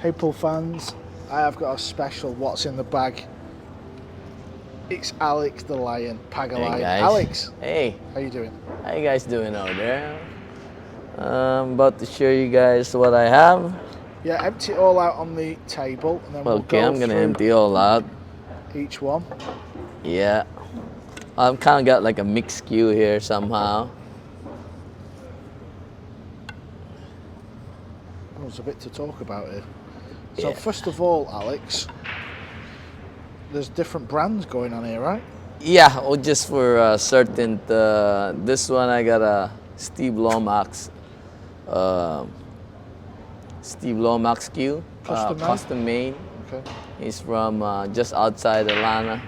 Hey Pull fans, I have got a special what's in the bag. It's Alex the Lion, Pagalion. Hey guys. Alex, Hey, how you doing? how you guys doing out there? I'm about to show you guys what I have. Yeah, empty it all out on the table and then we'll Okay, go I'm gonna through empty all out. each one. Yeah, I've kind of got like a mixed queue here somehow. There's a bit to talk about here. So Yeah. first of all, Alex, there's different brands going on here, right? Yeah, or just for certain. This one I got a Steve Lomax. Steve Lomax queue. Custom made? Custom made. Okay. He's from just outside Atlanta.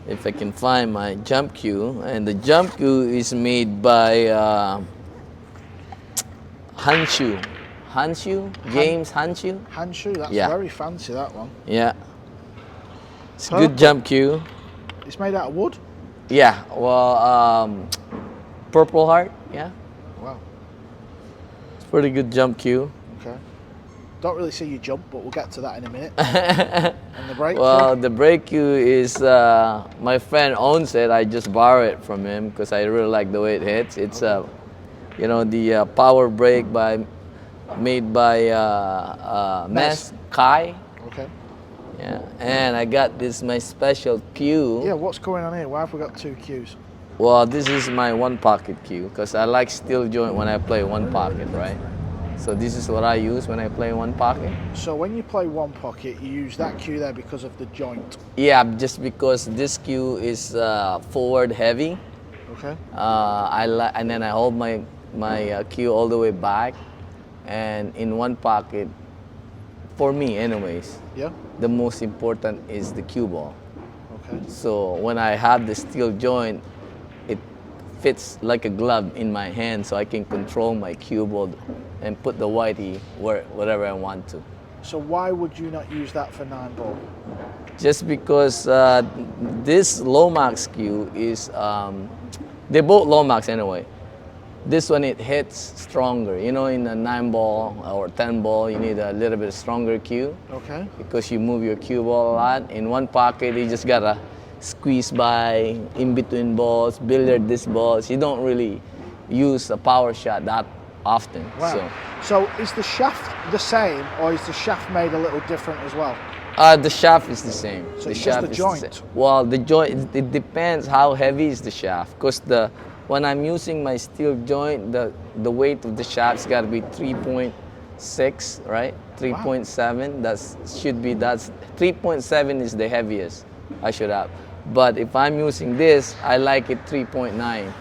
If I can find my jump cue, and the jump cue is made by Hanshu. James Hanshu. Hanshu, that's Yeah. very fancy, that one. Yeah. It's a Purple. good jump cue. It's made out of wood? Yeah, well, Purple Heart, yeah. Wow, It's pretty good jump cue. okay. Don't really see you jump, but we'll get to that in a minute. And the brake Well, cue? the brake cue is, my friend owns it. I just borrow it from him because I really like the way it hits. It's, the power brake made by Mess Kai. Okay. Yeah, and I got this my special cue. Yeah, what's going on here? Why have we got two cues? Well, this is my one pocket cue because I like steel joint when I play one pocket, right? So this is what I use when I play one pocket. So when you play one pocket, you use that cue there because of the joint. Yeah, just because this cue is forward heavy. Okay. And then I hold my cue all the way back, and in one pocket, for me anyways, Yeah. the most important is the cue ball. Okay. So when I have the steel joint, it fits like a glove in my hand, so I can control my cue ball and put the whitey wherever I want to. So why would you not use that for 9-ball? Just because this Lomax cue is, they're both Lomax anyway. This one, it hits stronger. You know, in a 9-ball or 10-ball, you need a little bit stronger cue Okay. because you move your cue ball a lot. In one pocket, you just gotta squeeze by in between balls, billiard these balls. You don't really use a power shot that often. Wow. So is the shaft the same, or is the shaft made a little different as well? The shaft is the same. So the it's just shaft the is joint? same. Well, the joint, it depends how heavy is the shaft. Because when I'm using my steel joint, the weight of the shaft's got to be 3.6, right? 3.7. That's 3.7 is the heaviest I should have. But if I'm using this, I like it 3.9.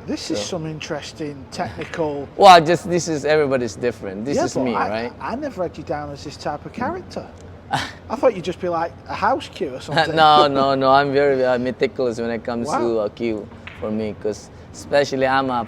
This is some interesting technical. Well, this is everybody's different. This Yeah, is but me, right? I never had you down as this type of character. I thought you'd just be like a house cue or something. No. I'm very meticulous when it comes Wow. to a cue for me, because especially I'm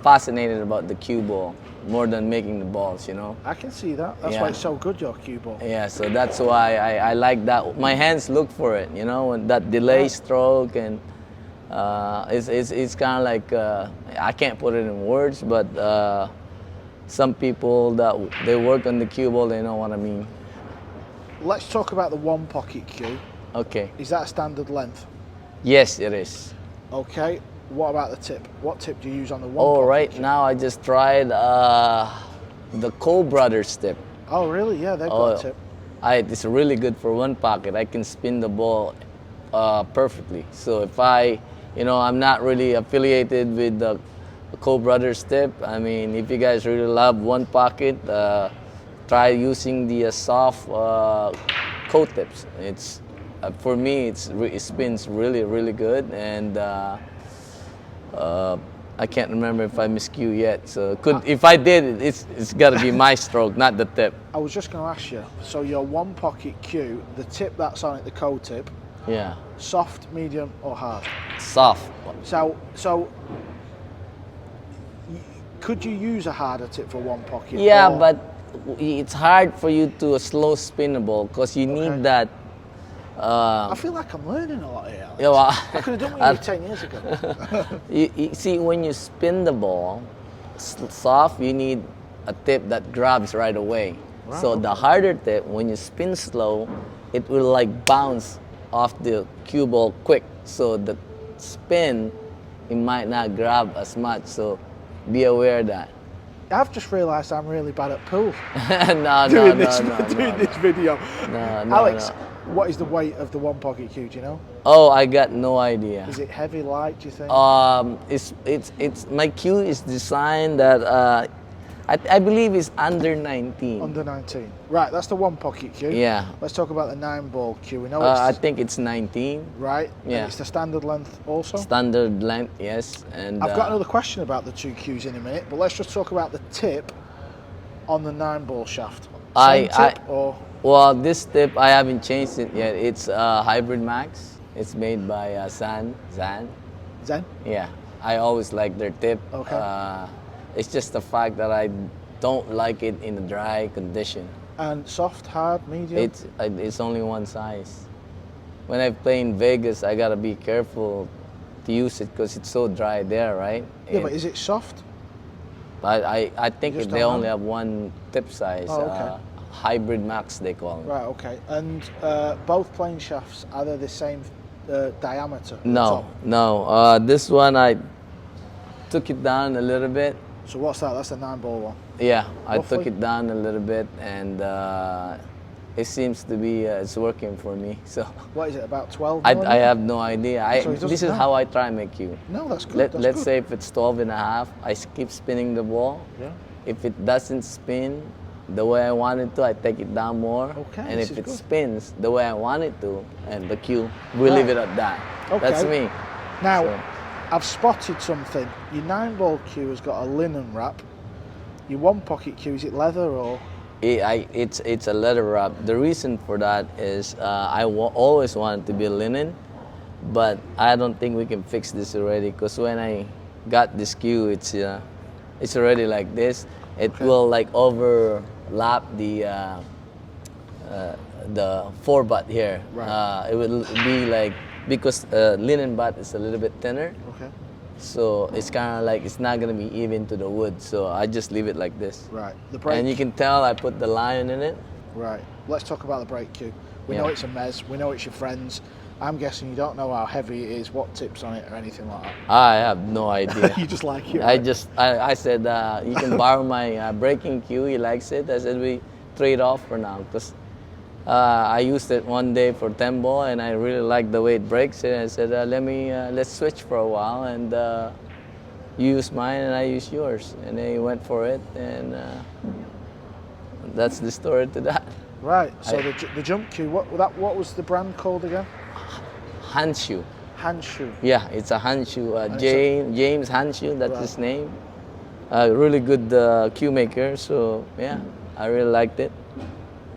fascinated about the cue ball more than making the balls, you know. I can see that. That's Yeah. why it's so good, your cue ball. Yeah, so that's why I like that. My hands look for it, you know, and that delay Right. stroke, and it's kind of like I can't put it in words, but some people that they work on the cue ball, they know what I mean. Let's talk about the one pocket cue. Okay. Is that a standard length? Yes, it is. Okay. What about the tip? What tip do you use on the one Oh, pocket right cue? now I just tried the Cole Brothers tip. Oh, really? Yeah, they've got a tip. It's really good for one pocket. I can spin the ball perfectly. So if I'm not really affiliated with the Cole Brothers tip. I mean, if you guys really love one pocket, try using the soft Cole tips. It's for me, it spins really, really good, and I can't remember if I miscue yet. So if I did, it's got to be my stroke, not the tip. I was just going to ask you. So your one pocket cue, the tip that's on it, the Cole tip, Yeah, soft, medium, or hard? soft. So could you use a harder tip for one pocket? Yeah, or- but it's hard for you to slow spin the ball because you need Okay. that. I feel like I'm learning a lot here, Alex. Yeah, well, I could have done with you 10 years ago. you see, when you spin the ball, soft, you need a tip that grabs right away. Right, So the harder tip, when you spin slow, it will like bounce off the cue ball quick. So the spin, it might not grab as much. So be aware of that. I've just realised I'm really bad at pool. No, doing no, this, no, no, doing no. this video. No, no, Alex, no. what is the weight of the one pocket cue? Do you know? Oh, I got no idea. Is it heavy, light? Do you think? It's my cue is designed that I believe it's under 19. Under 19. Right, that's the one pocket cue. Yeah. Let's talk about the 9-ball cue. We know I it's think it's 19. right. Yeah. And it's the standard length also. Standard length, yes. And I've got another question about the two cues in a minute, but let's just talk about the tip on the 9-ball shaft. Same tip or well, this tip I haven't changed it yet. It's Hybrid Max. It's made by Zan. Zen? Yeah, I always like their tip. Okay. It's just the fact that I don't like it in a dry condition. And soft, hard, medium? It's only one size. When I play in Vegas, I gotta be careful to use it because it's so dry there, right? Yeah, but is it soft? I think You just they don't only know? have one tip size. Oh, okay. Hybrid Max, they call it. Right, okay. And both plane shafts, are they the same diameter? at the No, top? no. This one I took it down a little bit. So what's that? That's the 9-ball one. Yeah, I Roughly? took it down a little bit, and it seems to be it's working for me. So What is it, about 12? I millimeter? have no idea. So it doesn't This is know. how I try and make you. No, that's good. That's Let's good. say if it's 12 and a half, I keep spinning the ball. Yeah. If it doesn't spin the way I want it to, I take it down more. Okay, And this if is it good. spins the way I want it to, and the cue, we leave it at that. That's Okay. me. Now, So- I've spotted something. Your 9-ball cue has got a linen wrap. Your one pocket cue, is it leather or? It's a leather wrap. The reason for that is always wanted to be linen, but I don't think we can fix this already because when I got this cue, it's already like this. It will like overlap the 4 butt here. Right. It will be like because linen butt is a little bit thinner, Okay. so it's kind of like it's not gonna be even to the wood. So I just leave it like this. Right. The brake. And you can tell I put the lion in it. Right. Let's talk about the brake cue. We know Yeah. it's a Mez. We know it's your friend's. I'm guessing you don't know how heavy it is, what tips on it, or anything like that. I have no idea. You just like it. I said you can borrow my braking cue. He likes it. I said we trade off for now because I used it one day for 10 ball and I really liked the way it breaks. And I said let's switch for a while and you use mine and I use yours. And then he went for it and that's the story to that. Right. So the jump cue. What was the brand called again? Hanshu. Hanshu. Yeah, it's a Hanshu. it's a- James Hanshu, that's Right. his name. Really good cue maker. So yeah, I really liked it.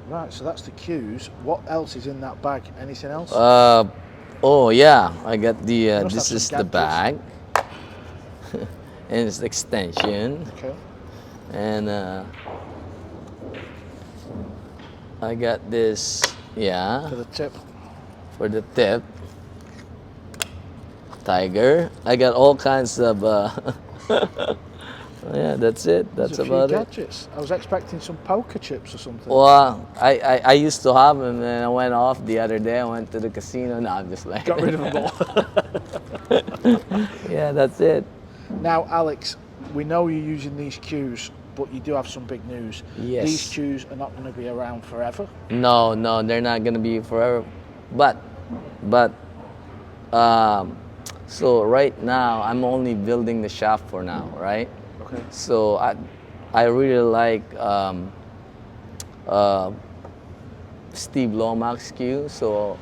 Right. So that's the cues. What else is in that bag? Anything else? Oh yeah, I got the. must This have is some the bag, and it's the extension, Okay. and I got this. Yeah, For the tip. for the tip. Tiger. I got all kinds of. Yeah, that's it. That's There's a about few it. gadgets. I was expecting some poker chips or something. Well, I used to have them, and I went off the other day. I went to the casino. No, I'm just like. Got rid of them all. Yeah, that's it. Now, Alex, we know you're using these cues, but you do have some big news. Yes. These cues are not going to be around forever. No, they're not gonna be forever. But, so right now I'm only building the shaft for now, right? Okay. So I really like Steve Lomax cue. So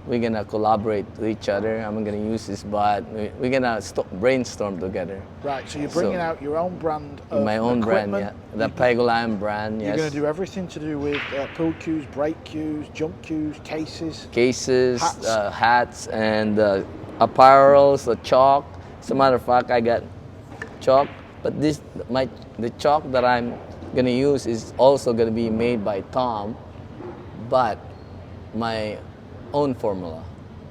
we're gonna collaborate with each other. I'm gonna use his butt. We're gonna brainstorm together. Right, so you're bringing So- out your own brand of My own brand, equipment. yeah. The Pagolian brand, You're yes. going to do everything to do with pool cues, brake cues, jump cues, cases. Cases, Hats. hats and apparels, the chalk. As a matter of fact, I got chalk, but the chalk that I'm gonna use is also gonna be made by Tom, but my own formula.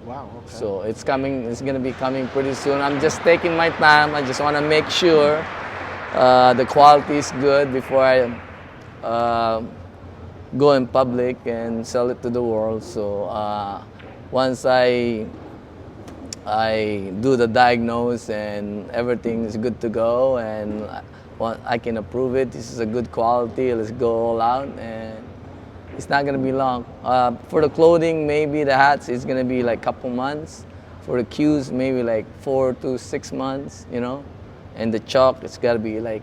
Wow, okay. So it's coming. It's gonna be coming pretty soon. I'm just taking my time. I just want to make sure the quality is good before I go in public and sell it to the world. So once I do the diagnose and everything is good to go and I can approve it, this is a good quality, let's go all out, and it's not gonna be long. For the clothing, maybe the hats, it's gonna be like couple months. For the cues, maybe like 4 to 6 months, you know, and the chalk, it's gotta be like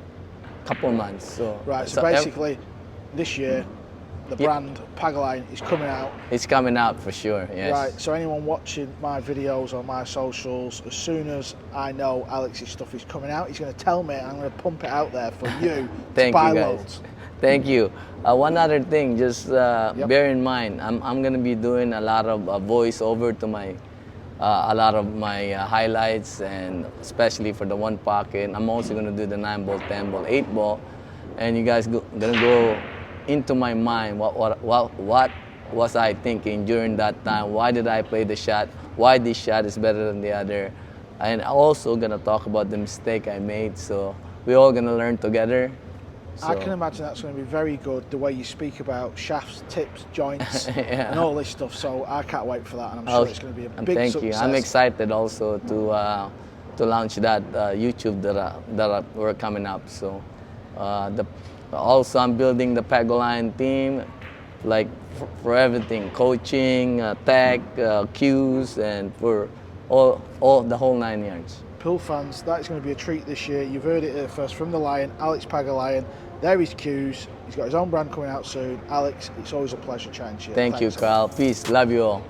couple months. So Right, so basically, this year, the brand Pagaline is coming out. it's coming out for sure. Yes. Right, so anyone watching my videos on my socials, as soon as I know Alex's stuff is coming out, he's going to tell me, and I'm going to pump it out there for you to Thank buy you guys. loads. Thank you. One other thing, just bear in mind, I'm gonna be doing a lot of voiceover to my, a lot of my highlights, and especially for the one pocket. I'm also gonna do the 9-ball, 10-ball, 8-ball, and you guys gonna go into my mind. What was I thinking during that time? Why did I play the shot? Why this shot is better than the other? And also gonna talk about the mistake I made. So we're all gonna learn together. I So- can imagine that's going to be very good, the way you speak about shafts, tips, joints, Yeah. and all this stuff. So I can't wait for that, and I'm sure it's going to be a big Thank success. you. I'm excited also to launch that YouTube that we're coming up. So also I'm building the Pagaline team, like for everything, coaching, tech, cues, and for all the whole 9 yards. Pool fans, that is going to be a treat this year. You've heard it here first from the Lion, Alex Pagaline. There is cues. He's got his own brand coming out soon. Alex, it's always a pleasure chatting to you. Thank you, Thanks. Carl. Peace. Love you all.